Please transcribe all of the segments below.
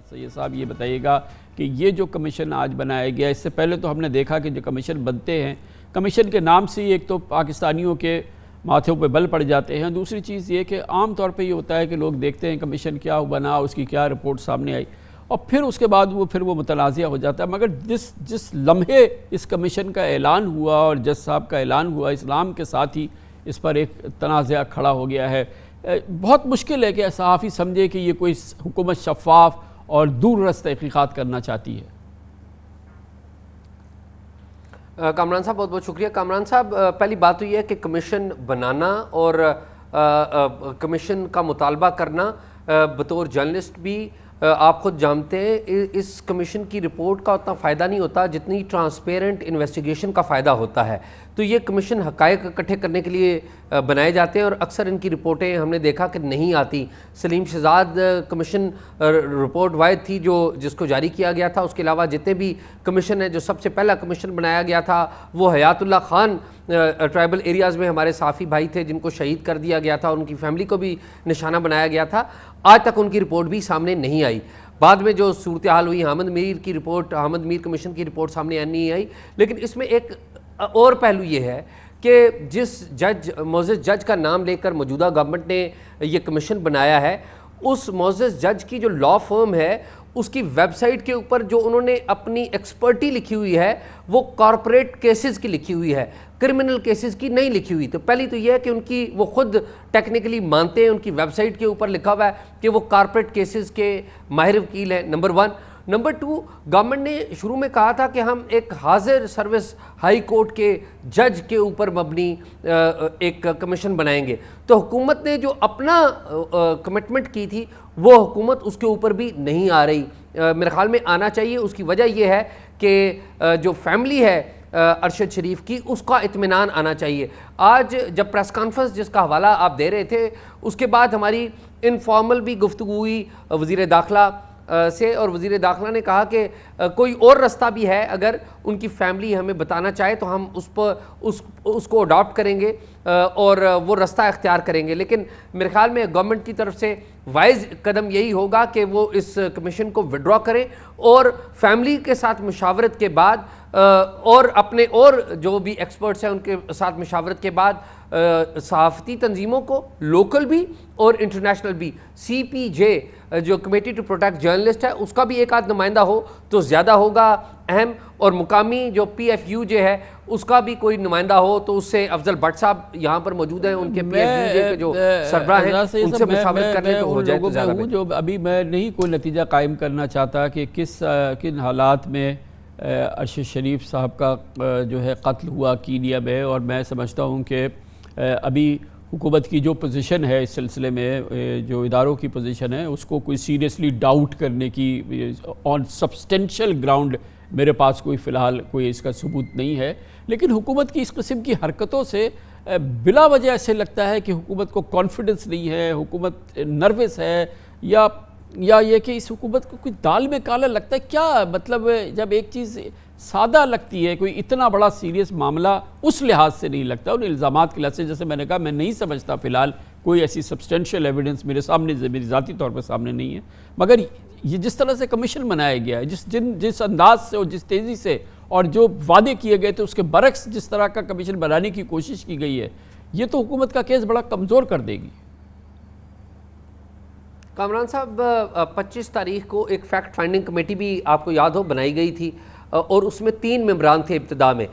سید صاحب یہ بتائیے گا کہ یہ جو کمیشن آج بنایا گیا، اس سے پہلے تو ہم نے دیکھا کہ جو کمیشن بنتے ہیں، کمیشن کے نام سے ایک تو پاکستانیوں کے ماتھوں پہ بل پڑ جاتے ہیں، دوسری چیز یہ کہ عام طور پہ یہ ہوتا ہے کہ لوگ دیکھتے ہیں کمیشن کیا بنا، اس کی کیا رپورٹ سامنے آئی، اور پھر اس کے بعد وہ متنازع ہو جاتا ہے۔ مگر جس لمحے اس کمیشن کا اعلان ہوا اور جج صاحب کا اعلان ہوا، اسلام کے ساتھ ہی اس پر ایک تنازع کھڑا ہو گیا ہے۔ بہت مشکل ہے کہ صحافی سمجھے کہ یہ کوئی حکومت شفاف اور دور رس تحقیقات کرنا چاہتی ہے۔ کامران صاحب بہت بہت شکریہ۔ کامران صاحب، پہلی بات تو یہ ہے کہ کمیشن بنانا اور کمیشن کا مطالبہ کرنا بطور جرنلسٹ بھی آپ خود جانتے ہیں اس کمیشن کی رپورٹ کا اتنا فائدہ نہیں ہوتا جتنی ٹرانسپیرنٹ انویسٹیگیشن کا فائدہ ہوتا ہے۔ تو یہ کمیشن حقائق اکٹھے کرنے کے لیے بنائے جاتے ہیں اور اکثر ان کی رپورٹیں ہم نے دیکھا کہ نہیں آتی۔ سلیم شہزاد کمیشن رپورٹ واحد تھی جس کو جاری کیا گیا تھا، اس کے علاوہ جتنے بھی کمیشن ہیں، جو سب سے پہلا کمیشن بنایا گیا تھا وہ حیات اللہ خان ٹرائبل ایریاز میں ہمارے صحافی بھائی تھے جن کو شہید کر دیا گیا تھا، ان کی فیملی کو بھی نشانہ بنایا گیا تھا۔ آج تک ان کی رپورٹ بھی سامنے نہیں آئی۔ بعد میں جو صورتحال ہوئی، حامد میر کمیشن کی رپورٹ سامنے نہیں آئی۔ لیکن اس میں ایک اور پہلو یہ ہے کہ جس معزز جج کا نام لے کر موجودہ گورنمنٹ نے یہ کمیشن بنایا ہے، اس معزز جج کی جو لا فرم ہے اس کی ویب سائٹ کے اوپر جو انہوں نے اپنی ایکسپرٹی لکھی ہوئی ہے وہ کارپوریٹ کیسز کی لکھی ہوئی ہے، کرمنل کیسز کی نہیں لکھی ہوئی۔ تو پہلی تو یہ ہے کہ وہ خود ٹیکنیکلی مانتے ہیں، ان کی ویب سائٹ کے اوپر لکھا ہوا ہے کہ وہ کارپوریٹ کیسز کے ماہر وکیل ہیں، نمبر 1۔ نمبر 2، گورنمنٹ نے شروع میں کہا تھا کہ ہم ایک حاضر سروس ہائی کورٹ کے جج کے اوپر مبنی ایک کمیشن بنائیں گے۔ تو حکومت نے جو اپنا کمٹمنٹ کی تھی وہ حکومت اس کے اوپر بھی نہیں آ رہی، میرے خیال میں آنا چاہیے۔ اس کی وجہ یہ ہے کہ جو فیملی ہے ارشد شریف کی، اس کا اطمینان آنا چاہیے۔ آج جب پریس کانفرنس جس کا حوالہ آپ دے رہے تھے، اس کے بعد ہماری انفارمل بھی گفتگو ہوئی وزیر داخلہ سے، اور وزیر داخلہ نے کہا کہ کوئی اور رستہ بھی ہے، اگر ان کی فیملی ہمیں بتانا چاہے تو ہم اس کو اڈاپٹ کریں گے اور وہ رستہ اختیار کریں گے۔ لیکن میرے خیال میں گورنمنٹ کی طرف سے وائز قدم یہی ہوگا کہ وہ اس کمیشن کو وڈرا کریں اور فیملی کے ساتھ مشاورت کے بعد اور اپنے اور جو بھی ایکسپرٹس ہیں ان کے ساتھ مشاورت کے بعد صحافتی تنظیموں کو، لوکل بھی اور انٹرنیشنل بھی، سی پی جے جو کمیٹی ٹو پروٹیکٹ جرنلسٹ ہے اس کا بھی ایک آدھ نمائندہ ہو تو زیادہ ہوگا اہم، اور مقامی جو پی ایف یو جے ہے اس کا بھی کوئی نمائندہ ہو تو اس سے افضل بھٹ صاحب یہاں پر موجود ہیں، ان کے پی ایف یو جے کے جو سربراہ ہیں ان سے مشاورت کرنے تو ہو جائے تو زیادہ بہتر۔ جو ابھی میں نہیں کوئی نتیجہ قائم کرنا چاہتا کہ کن حالات میں ارشد شریف صاحب کا جو ہے قتل ہوا کینیا میں، اور میں سمجھتا ہوں کہ ابھی حکومت کی جو پوزیشن ہے اس سلسلے میں، جو اداروں کی پوزیشن ہے، اس کو کوئی سیریسلی ڈاؤٹ کرنے کی آن سبسٹینشل گراؤنڈ میرے پاس فی الحال کوئی اس کا ثبوت نہیں ہے۔ لیکن حکومت کی اس قسم کی حرکتوں سے بلا وجہ ایسے لگتا ہے کہ حکومت کو کانفیڈنس نہیں ہے، حکومت نروس ہے، یا یہ کہ اس حکومت کو کوئی دال میں کالا لگتا ہے۔ کیا مطلب جب ایک چیز سادہ لگتی ہے، کوئی اتنا بڑا سیریس معاملہ اس لحاظ سے نہیں لگتا، ان الزامات کے لحاظ سے، جیسے میں نے کہا میں نہیں سمجھتا فی الحال کوئی ایسی سبسٹینشیل ایویڈنس میرے سامنے، میری ذاتی طور پر سامنے نہیں ہے۔ مگر یہ جس طرح سے کمیشن بنایا گیا ہے، جس انداز سے اور جس تیزی سے اور جو وعدے کیے گئے تھے اس کے برعکس جس طرح کا کمیشن بنانے کی کوشش کی گئی ہے، یہ تو حکومت کا کیس بڑا کمزور کر دے گی۔ کامران صاحب، 25 تاریخ کو ایک فیکٹ فائنڈنگ کمیٹی بھی آپ کو یاد ہو بنائی گئی تھی، اور اس میں 3 ممبران تھے ابتدا میں۔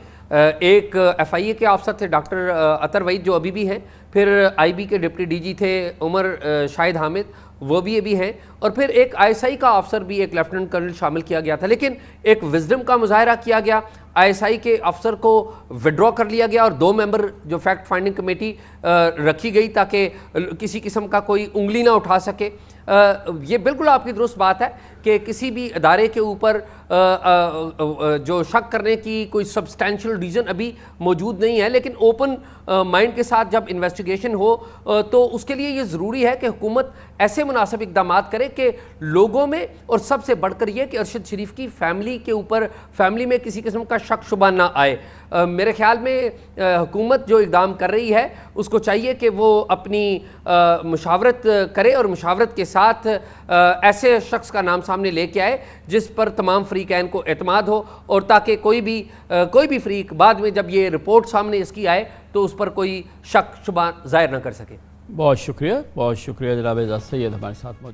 ایک ایف آئی اے کے افسر تھے ڈاکٹر اطہر وحید جو ابھی بھی ہیں، پھر آئی بی کے ڈپٹی ڈی جی تھے عمر شاہد حامد، وہ بھی ابھی ہیں، اور پھر ایک آئی ایس آئی کا افسر بھی، ایک لیفٹیننٹ کرنل شامل کیا گیا تھا۔ لیکن ایک وزڈم کا مظاہرہ کیا گیا، آئی ایس آئی کے افسر کو وڈرا کر لیا گیا اور 2 ممبر جو فیکٹ فائنڈنگ کمیٹی رکھی گئی تاکہ کسی قسم کا کوئی انگلی نہ اٹھا سکے۔ یہ بالکل آپ کی درست بات ہے کہ کسی بھی ادارے کے اوپر جو شک کرنے کی کوئی سبسٹینشیل ریزن ابھی موجود نہیں ہے، لیکن اوپن مائنڈ کے ساتھ جب انویسٹیگیشن ہو تو اس کے لیے یہ ضروری ہے کہ حکومت ایسے مناسب اقدامات کرے کہ لوگوں میں، اور سب سے بڑھ کر یہ کہ ارشد شریف کی فیملی کے اوپر، فیملی میں کسی قسم کا شک شبہ نہ آئے۔ میرے خیال میں حکومت جو اقدام کر رہی ہے اس کو چاہیے کہ وہ اپنی مشاورت کرے اور مشاورت کے ساتھ ایسے شخص کا نام سامنے لے کے آئے جس پر تمام فریقین کو اعتماد ہو، اور تاکہ کوئی بھی فریق بعد میں جب یہ رپورٹ سامنے اس کی آئے تو اس پر کوئی شک شبہ ظاہر نہ کر سکے۔ بہت شکریہ جناب اعجاز سید ہمارے ساتھ موجود